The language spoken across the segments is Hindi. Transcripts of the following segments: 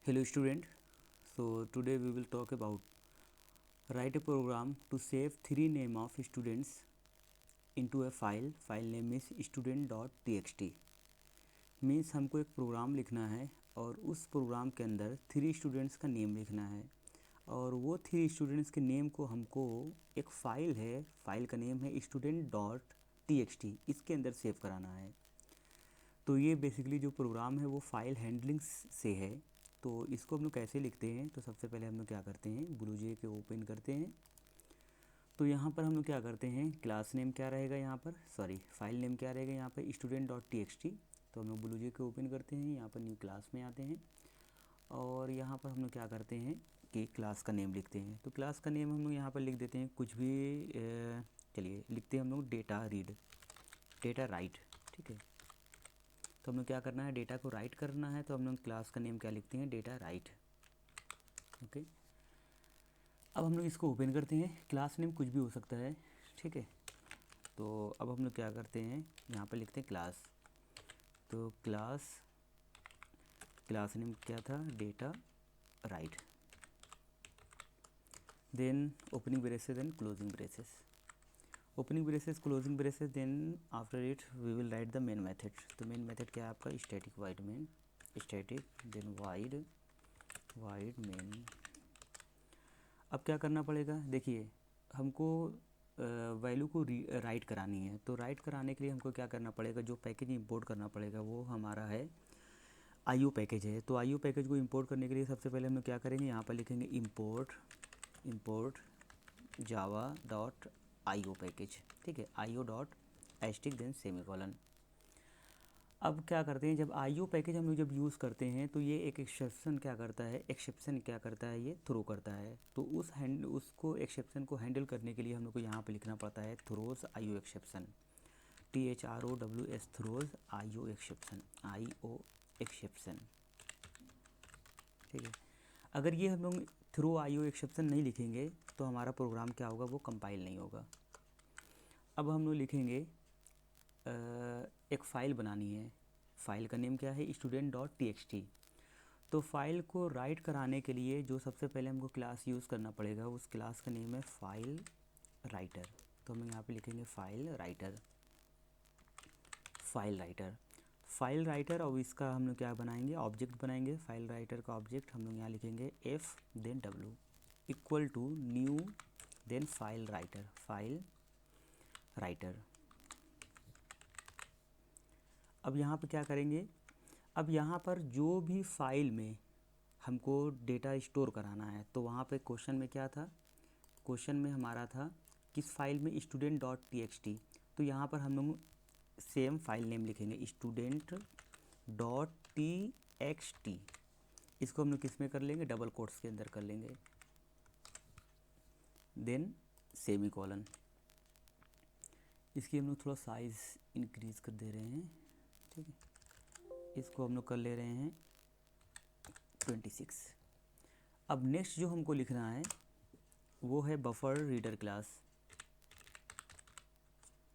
Hello student, so today we will talk about write a program to save three name of students into a file name is student.txt। Means हमको एक प्रोग्राम लिखना है और उस प्रोग्राम के अंदर थ्री स्टूडेंट्स का नेम लिखना है और वो थ्री स्टूडेंट्स के नेम को हमको एक फ़ाइल है, फ़ाइल का नेम है student.txt, इसके अंदर सेव कराना है। तो ये बेसिकली जो प्रोग्राम है वो फाइल हैंडलिंग से है। तो इसको हम लोग कैसे लिखते हैं, तो सबसे पहले हम लोग क्या करते हैं, ब्लूजे के ओपन करते हैं। तो यहाँ पर हम लोग क्या करते हैं, क्लास नेम क्या रहेगा यहाँ पर, फाइल नेम क्या रहेगा यहाँ पर student.txt। तो हम लोग ब्लूजे के ओपन करते हैं, यहाँ पर न्यू क्लास में आते हैं और यहाँ पर हम लोग क्या करते हैं कि क्लास का नेम लिखते हैं। तो क्लास का नेम हम लोग यहाँ पर लिख देते हैं कुछ भी, चलिए लिखते हैं हम लोग डेटा राइट, ठीक है। तो हम लोग क्या करना है, डेटा को राइट करना है, तो हम लोग क्लास का नेम क्या लिखते हैं, डेटा राइट, ओके। अब हम लोग इसको ओपन करते हैं, क्लास नेम कुछ भी हो सकता है, ठीक है। तो अब हम लोग क्या करते हैं, यहाँ पर लिखते हैं क्लास। तो क्लास नेम क्या था, data write, then opening braces then closing braces, opening braces closing braces, then after it we will write the main method. तो मेन मेथड क्या है आपका, static void main, static then void main. अब क्या करना पड़ेगा, देखिए हमको वैल्यू को राइट करानी है। तो राइट कराने के लिए हमको क्या करना पड़ेगा, जो पैकेज इंपोर्ट करना पड़ेगा वो हमारा है आईओ पैकेज है। तो आईओ पैकेज को इंपोर्ट करने के लिए सबसे पहले हम लोग क्या करेंगे, यहाँ पर लिखेंगे import Java dot IO package, ठीक है, IO dot asterisk then semicolon. अब क्या करते हैं, जब आईओ पैकेज हम लोग जब यूज़ करते हैं तो ये एक एक्सेप्शन क्या करता है, ये थ्रो करता है। तो उसको एक्सेप्शन को हैंडल करने के लिए हम लोग को यहाँ पे लिखना पड़ता है throws IO exception, THROWS throws IO exception, ठीक है। अगर ये हम लोग थ्रो आईओ एक्सेप्शन नहीं लिखेंगे तो हमारा प्रोग्राम क्या होगा, वो कंपाइल नहीं होगा। अब हम लोग लिखेंगे एक फ़ाइल बनानी है, फ़ाइल का नेम क्या है, student.txt। तो फाइल को राइट कराने के लिए जो सबसे पहले हमको क्लास यूज़ करना पड़ेगा, उस क्लास का नेम है फाइल राइटर। तो हम यहाँ पे लिखेंगे फाइल राइटर और इसका हम लोग क्या बनाएंगे, ऑब्जेक्ट बनाएंगे। फाइल राइटर का ऑब्जेक्ट हम लोग यहाँ लिखेंगे F then W equal to new then file writer. अब यहाँ पे क्या करेंगे, अब यहाँ पर जो भी फाइल में हमको डेटा स्टोर कराना है, तो वहाँ पे क्वेश्चन में क्या था, क्वेश्चन में हमारा था किस फाइल में, student.txt। तो यहाँ पर हम लोग सेम फाइल नेम लिखेंगे student.txt। इसको हम लोग किस में कर लेंगे, डबल कोट्स के अंदर कर लेंगे, देन सेमीकोलन। इसकी हम लोग थोड़ा साइज़ इंक्रीज़ कर दे रहे हैं, ठीक है। इसको हम लोग कर ले रहे हैं 26। अब नेक्स्ट जो हमको लिखना है वो है buffer reader class,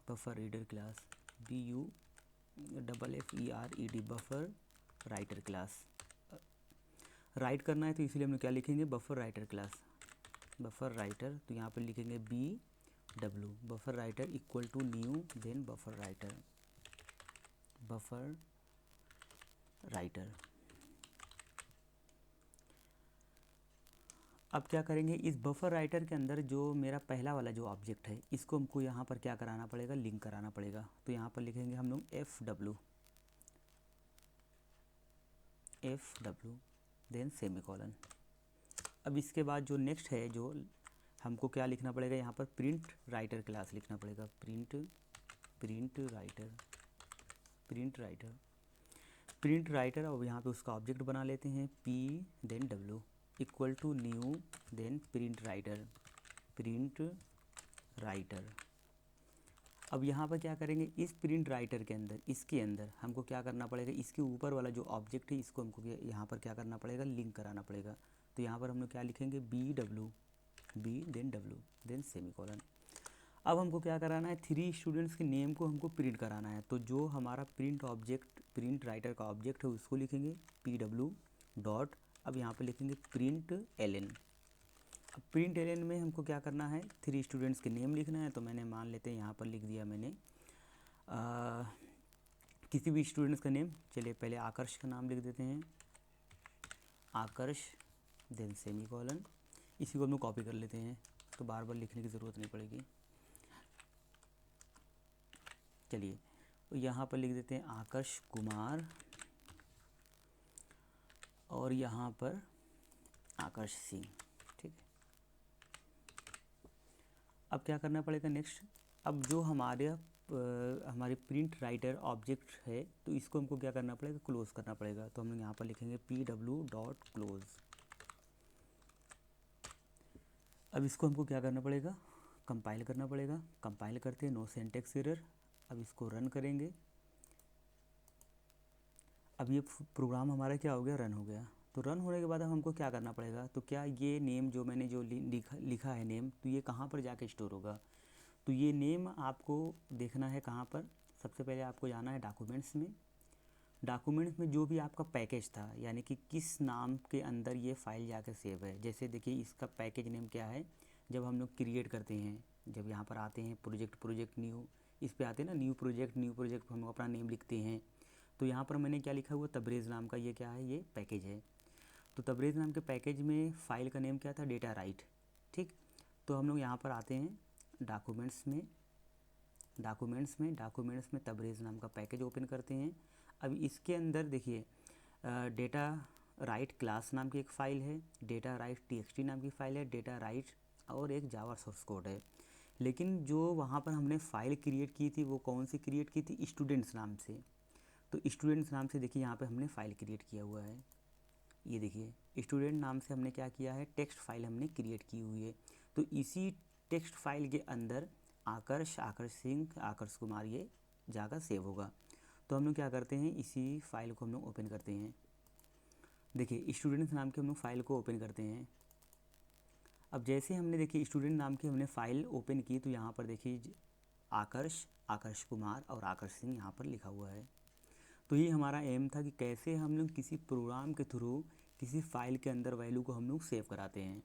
BUFFERED buffer writer class. Write करना है तो इसलिए हम लोग क्या लिखेंगे, buffer writer class, buffer writer. तो यहाँ पर लिखेंगे BW buffer writer equal to new then buffer writer. अब क्या करेंगे, इस बफर राइटर के अंदर जो मेरा पहला वाला जो ऑब्जेक्ट है, इसको हमको यहाँ पर क्या कराना पड़ेगा, लिंक कराना पड़ेगा। तो यहाँ पर लिखेंगे हम लोग FW देन सेमीकोलन। अब इसके बाद जो नेक्स्ट है, जो हमको क्या लिखना पड़ेगा, यहाँ पर प्रिंट राइटर क्लास लिखना पड़ेगा, प्रिंट राइटर। और यहाँ पे उसका ऑब्जेक्ट बना लेते हैं P then W equal to new then print writer. अब यहाँ पर क्या करेंगे, इस प्रिंट राइटर के अंदर, इसके अंदर हमको क्या करना पड़ेगा, इसके ऊपर वाला जो ऑब्जेक्ट है इसको हमको यहाँ पर क्या करना पड़ेगा, लिंक कराना पड़ेगा। तो यहाँ पर हम लोग क्या लिखेंगे, B then W then semicolon. अब हमको क्या कराना है, थ्री स्टूडेंट्स के नेम को हमको प्रिंट कराना है। तो जो हमारा प्रिंट राइटर का ऑब्जेक्ट है उसको लिखेंगे PW डॉट अब यहाँ पर लिखेंगे प्रिंट एल। अब प्रिंट एल में हमको क्या करना है, 3 स्टूडेंट्स के नेम लिखना है। तो मैंने मान लेते हैं यहाँ पर लिख दिया मैंने किसी भी स्टूडेंट्स का नेम। चलिए पहले आकर्ष का नाम लिख देते हैं, आकर्ष, देन सेमीकोलन। इसी को हम लोग कॉपी कर लेते हैं, तो बार बार लिखने की ज़रूरत नहीं पड़ेगी। चलिए तो यहाँ पर लिख देते हैं आकर्ष कुमार, और यहाँ पर आकर्ष सिंह। ठीक है, अब क्या करना पड़ेगा नेक्स्ट। अब जो हमारे प्रिंट राइटर ऑब्जेक्ट है, तो इसको हमको क्या करना पड़ेगा, क्लोज़ करना पड़ेगा। तो हम लोग यहाँ पर लिखेंगे pw.close। अब इसको हमको क्या करना पड़ेगा, कंपाइल करना पड़ेगा। कंपाइल करते हैं, नो सिंटैक्स एरर। अब इसको रन करेंगे। अब ये प्रोग्राम हमारा क्या हो गया, रन हो गया। तो रन होने के बाद अब हमको क्या करना पड़ेगा, तो क्या ये नेम जो मैंने जो लिखा है नेम, तो ये कहाँ पर जाके स्टोर होगा। तो ये नेम आपको देखना है कहाँ पर। सबसे पहले आपको जाना है डॉक्यूमेंट्स में। डॉक्यूमेंट्स में जो भी आपका पैकेज था, यानी कि किस नाम के अंदर ये फाइल जाकर सेव है। जैसे देखिए इसका पैकेज नेम क्या है, जब हम लोग क्रिएट करते हैं, जब यहाँ पर आते हैं प्रोजेक्ट न्यू, इस पे आते हैं ना, न्यू प्रोजेक्ट हम लोग अपना नेम लिखते हैं। तो यहाँ पर मैंने क्या लिखा हुआ, तबरेज़ नाम का ये क्या है, ये पैकेज है। तो तबरेज़ नाम के पैकेज में फ़ाइल का नेम क्या था, डेटा राइट। ठीक, तो हम लोग यहाँ पर आते हैं डॉक्यूमेंट्स में तबरेज़ नाम का पैकेज ओपन करते हैं। अब इसके अंदर देखिए डेटा राइट क्लास नाम की एक फ़ाइल है, डेटा राइट txt नाम की फ़ाइल है, डेटा राइट और एक जावा सोर्स कोड है। लेकिन जो वहाँ पर हमने फ़ाइल क्रिएट की थी, वो कौन सी क्रिएट की थी, स्टूडेंट्स नाम से। तो स्टूडेंट्स नाम से देखिए यहाँ पे हमने फ़ाइल क्रिएट किया हुआ है। ये देखिए स्टूडेंट नाम से हमने क्या किया है, टेक्स्ट फाइल हमने क्रिएट की हुई है। तो इसी टेक्स्ट फाइल के अंदर आकर्ष सिंह, आकर्ष कुमार ये जाकर सेव होगा। तो हम लोग क्या करते हैं, इसी फाइल को हम लोग ओपन करते हैं। देखिए स्टूडेंट्स नाम की हम लोग फ़ाइल को ओपन करते हैं। अब जैसे हमने देखिए स्टूडेंट नाम की हमने फ़ाइल ओपन की, तो यहाँ पर देखिए आकर्ष कुमार और आकर्ष सिंह यहाँ पर लिखा हुआ है। तो ये हमारा एम था कि कैसे हम लोग किसी प्रोग्राम के थ्रू किसी फ़ाइल के अंदर वैल्यू को हम लोग सेव कराते हैं।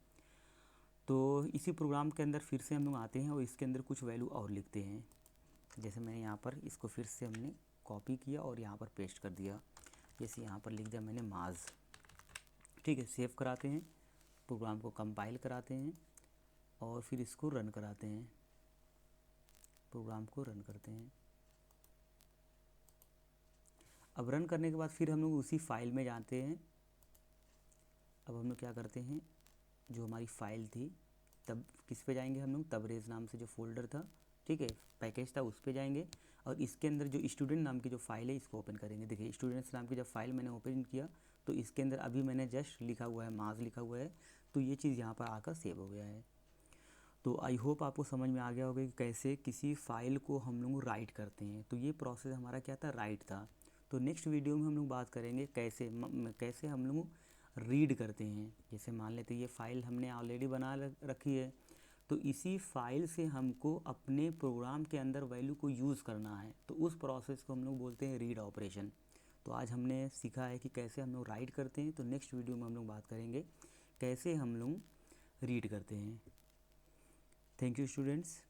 तो इसी प्रोग्राम के अंदर फिर से हम लोग आते हैं और इसके अंदर कुछ वैल्यू और लिखते हैं। जैसे मैंने यहाँ पर इसको फिर से हमने कॉपी किया और यहाँ पर पेस्ट कर दिया। जैसे यहाँ पर लिख दिया मैंने माज। ठीक है, सेव कराते हैं, प्रोग्राम को कंपाइल कराते हैं और फिर इसको रन कराते हैं। प्रोग्राम को रन करते हैं। अब रन करने के बाद फिर हम लोग उसी फाइल में जाते हैं। अब हम लोग क्या करते हैं, जो हमारी फ़ाइल थी, तब किस पे जाएंगे हम लोग, तबरेज़ नाम से जो फ़ोल्डर था, ठीक है, पैकेज था, उस पे जाएंगे और इसके अंदर जो स्टूडेंट नाम की जो फ़ाइल है इसको ओपन करेंगे। देखिए स्टूडेंट्स नाम की जब फ़ाइल मैंने ओपन किया, तो इसके अंदर अभी मैंने जस्ट लिखा हुआ है, माज लिखा हुआ है। तो ये चीज़ यहाँ पर आकर सेव हो गया है। तो आई होप आपको समझ में आ गया होगा कि कैसे किसी फ़ाइल को हम लोग राइट करते हैं। तो ये प्रोसेस हमारा क्या था, राइट था। तो नेक्स्ट वीडियो में हम लोग बात करेंगे कैसे हम लोग रीड करते हैं। जैसे मान लेते हैं ये फ़ाइल हमने ऑलरेडी बना रखी है, तो इसी फ़ाइल से हमको अपने प्रोग्राम के अंदर वैल्यू को यूज़ करना है। तो उस प्रोसेस को हम लोग बोलते हैं रीड ऑपरेशन। तो आज हमने सीखा है कि कैसे हम लोग राइट करते हैं। तो नेक्स्ट वीडियो में हम लोग बात करेंगे कैसे हम लोग रीड करते हैं। Thank you students.